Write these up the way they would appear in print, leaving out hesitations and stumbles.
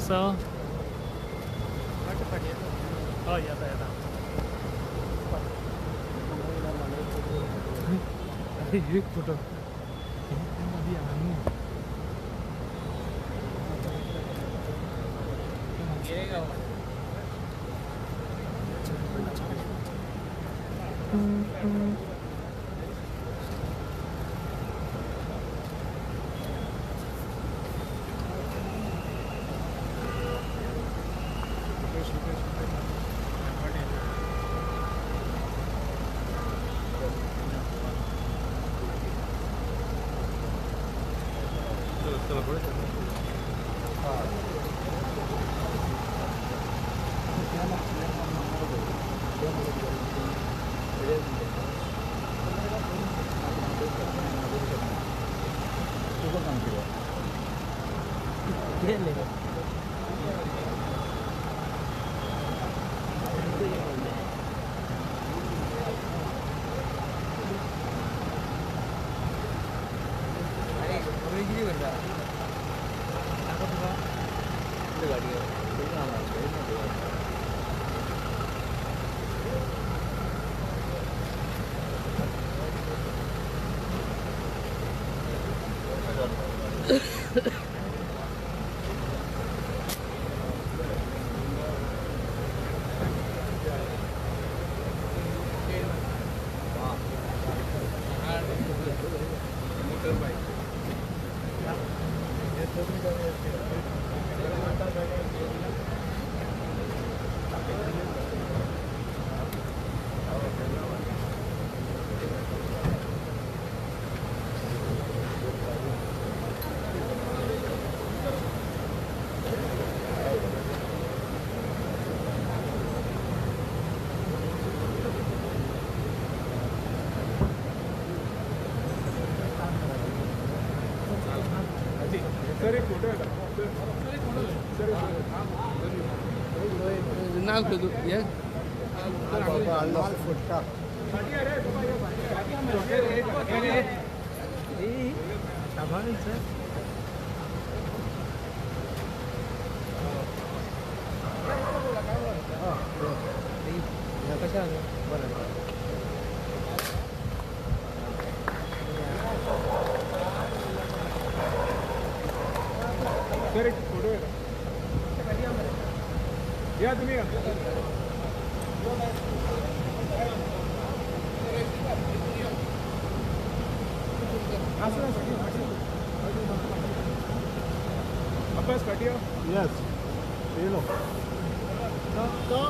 So, oh येता येता अरे एक फोटो नाव करू ये कशा सर एक फोटो आहे या तुम्ही अब्बास कटिया यस ये लो तो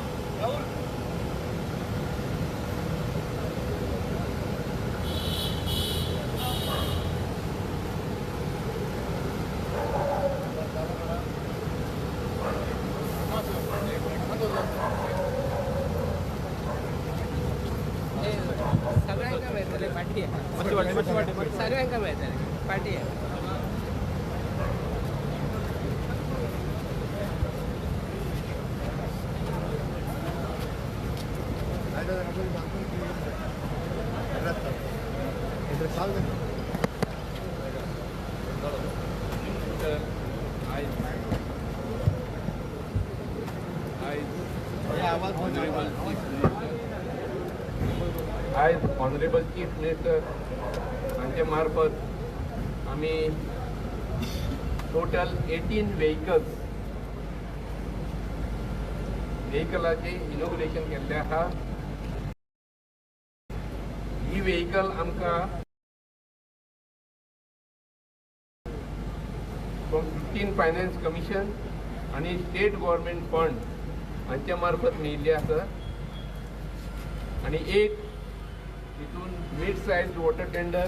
सगळ्यांका मिळतले पार्टी आहे आज ऑनरेबल चीफ मिनिस्टर हांचे मार्फत आम्ही टोटल 18 व्हेकलाचे इनॉग्रेशन केल्ले आहा. ही व्हेकल आमकां फ्रॉम 15 फायनान्स कमिशन आणि स्टेट गव्हर्नमेंट फंड हांच्या मार्फत मेळिल्ली आसा आणि एक तितून मिड सायज वॉटर टेंडर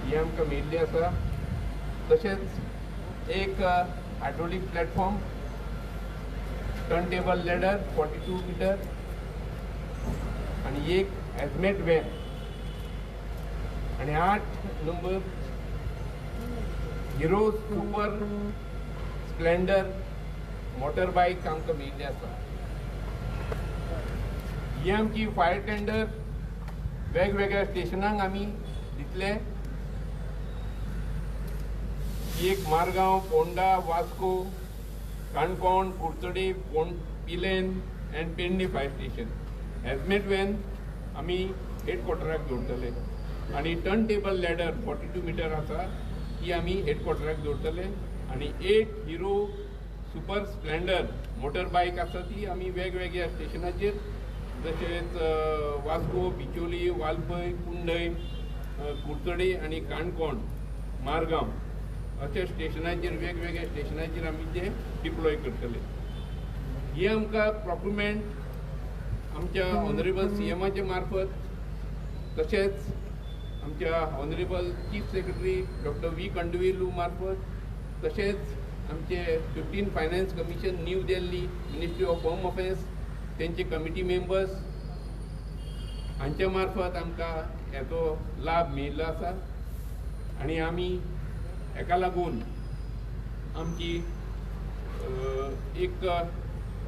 ही आमकां मेळिल्ली आसा. तशेंच एक hydraulic platform, turn table ladder 42 metre आणि एक ॲझमेट व्हॅन आणि 8 number Hero Super Splendor motor bike आमकां मेळिल्ली आसा. ही आमची फायर टेंडर वेगवेगळ्या स्टेशनांक आमी दितले. एक Margao, Ponda, Vasco, Canacona, Curchorem, Pilerne and Pernem fire station. Hazmat van आमी हेडक्वॉर्टराक दवरतले आणि टर्न टेबल लॅडर 42 मीटर आसा ती आमी हेडक्वॉर्टराक दवरतले आणि 8 hero Super Splendor motor bike आसा ती आमी वेगवेगळ्या स्टेशनाचेर तशेंच वास्को, बिचोली, वालपय, कुंडय, कुर्चडे आणि काणकोण, मारगांव अशा स्टेशनाचेर वेगवेगळ्या स्टेशनाचेर आमी ते डिप्लॉय करतले. ही आमकां प्रोक्युरमेंट आमच्या ऑनरेबल CMचे मार्फत तशेंच आमच्या honourable chief secretary doctor V. कंडवेलू मार्फत तशेंच आमचे 15 finance commission new Delhi, ministry of home affairs त्यांचे कमिटी मेंबर्स हांच्या मार्फत आमकां हेचो लाभ मेळिल्लो आसा आणि आमी हेका लागून आमची एक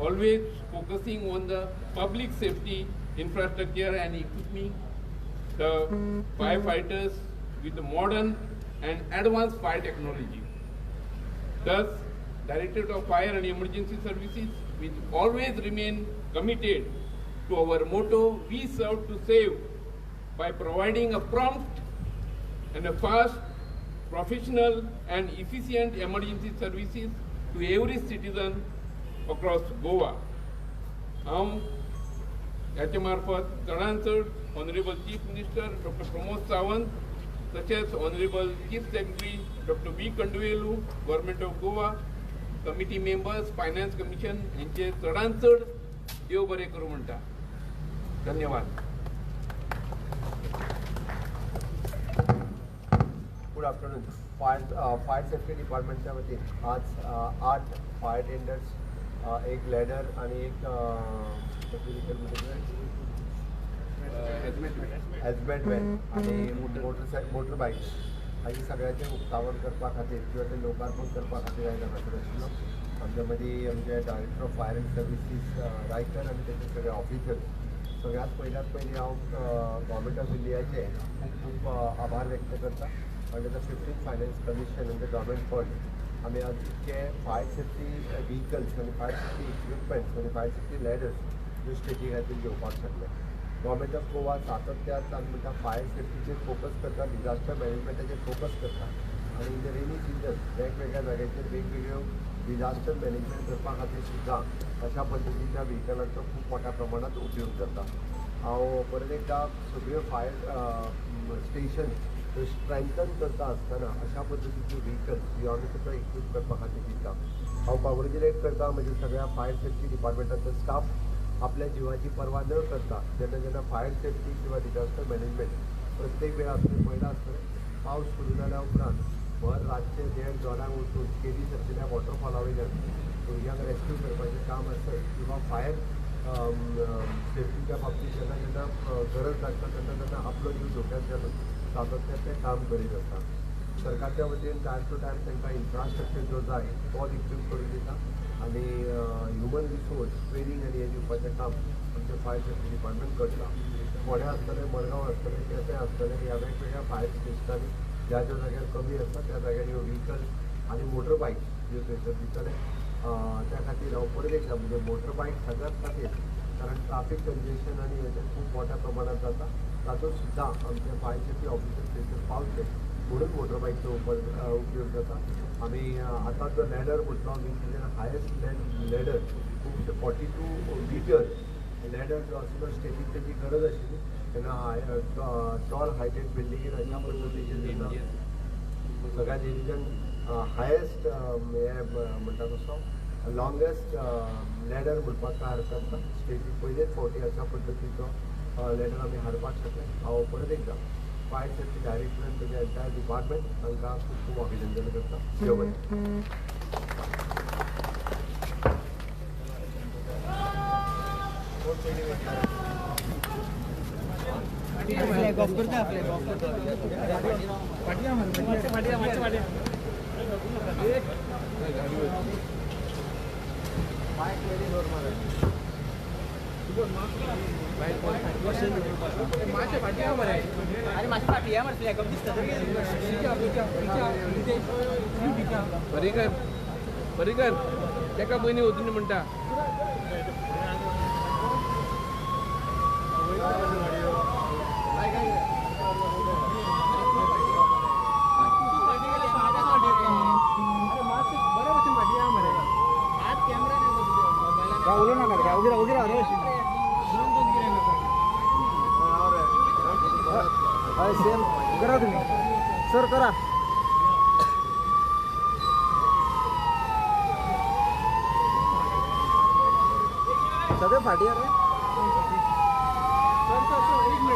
always focusing on the public safety infrastructure and equipping the firefighters with modern and advanced fire technology. Thus, Directorate of Fire and Emergency Services will always remain committed to our motto, we serve to save, by providing a prompt and a fast, professional and efficient emergency services to every citizen across Goa. याच्या मार्फत चडांत चड honourable chief minister doctor Pramod Sawant तशेंच honourable chief secretary doctor V. Kandavelou, government of Goa, committee members, finance commission यांचे चडांत चड देव बरें करूं म्हणटा. धन्यवाद. Good afternoon. फायर सेफ्टी डिपार्टमेंटच्या वतीन आज 8 फायर टेंडर्स, एक लॅडर आणि एक ॲझमेट व्हॅन आणि मोटर बाईक हाची सगळ्यांचे उक्तावण करपा खातीर किंवा ते लोकार्पण करपा खातीर आयला खातीर आशिल्लो. आमच्या मदीं आमचे director of fire and services Raikar आनी तेचे सगळे ऑफिसर्स. सगळ्यात पयलीं हांव गव्हर्मेंट ऑफ इंडियाचे खूब खूब आभार व्यक्त करता. अंडर द 15 फायनान्स कमिशन आनी द गव्हर्मेंट फंड आमी आज इतके फायर सेफ्टी व्हिकल्स आनी फायर सेफ्टी इक्विपमेंट्स आनी फायर सेफ्टी लॅडर्स ह्यो स्टेटी खातीर घेवपाक शकले. गव्हर्मेंट ऑफ गोवा सातत्यान आमी म्हणटा फायर सेफ्टीचेर फोकस करता, डिजास्टर मॅनेजमेंटाचेर फोकस करता आनी इन द रेनी सिजन वेगवेगळ्या जाग्याचेर वेगवेगळ्यो डिजास्टर मॅनेजमेंट करपा खातीर सुद्दां अशा पद्दतीच्या व्हिकलांचो खूब मोठ्या प्रमाणात उपयोग जाता. हांव परत एकदा सगळ्यो फायर स्टेशन स्ट्रेंथन करता आसतना अशा पद्दतीचे व्हिकल्स ह्यो आमी सुद्दां इक्वीप करपा खातीर दिता. हांव कॉंग्रेच्युलेट करता म्हज्या सगळ्या फायर सेफ्टी डिपार्टमेंटाचो स्टाफ आपल्या जिवाची पर्वा न करता जेन्ना फायर सेफ्टी किंवा डिजास्टर मॅनेजमेंट प्रत्येक वेळा तुमी पळयला आसतलें पावस सुरू जाल्या उपरांत भर रातचे 1:30 जोरांक वचून केदी सरकिल्ल्या वॉटरफॉला वयल्यान भुरग्यांक रेस्क्यू करपाचें काम आसत किंवा फायर सेफ्टीच्या बाबतींत जेन्ना गरज लागता तेन्ना आपलो जीव धोक्यात घालून सातत्यान काम करीत आसता. सरकारच्या वतीन टायम टू टायम तांकां इन्फ्रास्ट्रक्चर जो जाय तो इक्वीप करून दिता आनी ह्युमन रिसोर्स ट्रेनिंग आनी हें दिवपाचें काम आमचें फायर सेफ्टी डिपार्टमेंट करता. फोंड्या आसतलें, मडगांव आसतलें, केपें आसतलें, ह्या वेगवेगळ्या फायर स्टेशनांनी ज्या ज्या जाग्यार कमी आसता त्या जाग्यार ह्यो व्हिकल्स आनी मोटर बायक ह्यो थंयसर दितले. त्या खातीर हांव परत एकदा म्हणजे मोटर बायक सगळ्यात खातीर कारण ट्राफीक कंजेशन आनी हेचें खूब मोठ्या प्रमाणात जाता तातूंत सुद्दां आमचे फायर सेफ्टी ऑफिसर्स थंयसर पावचे म्हणून मोटर बायकचो उपयोग जाता. आमी आतां जो लॅडर म्हटलो वीच इज हायेस्ट लॅडर खूब 42 मिटर लॅडर जो आशिल्लो स्टेजीक तेजी गरज आशिल्ली तेन्ना टॉल हायटेड बिल्डिंगेर अशा पद्दतीचेर सगळ्यात एरिजन हायेस्ट हे म्हणटा तसो लॉंगेस्ट लॅडर म्हणपाक काय हरकत ना. स्टेजीक पयलेच फावटी अशा पद्दतीचो लॅडर आमी हाडपाक शकले. हांव परत एकदा फायर सेफ्टी डायरेक्टरेट म्हणजे एंटायर डिपार्टमेंट तांकां खूब खूब अभिनंदन करता देव बरें. पर्रीकर तेका पयलीं वचून म्हणटा करा तुम्ही सर करा सगळे फाटी रे सर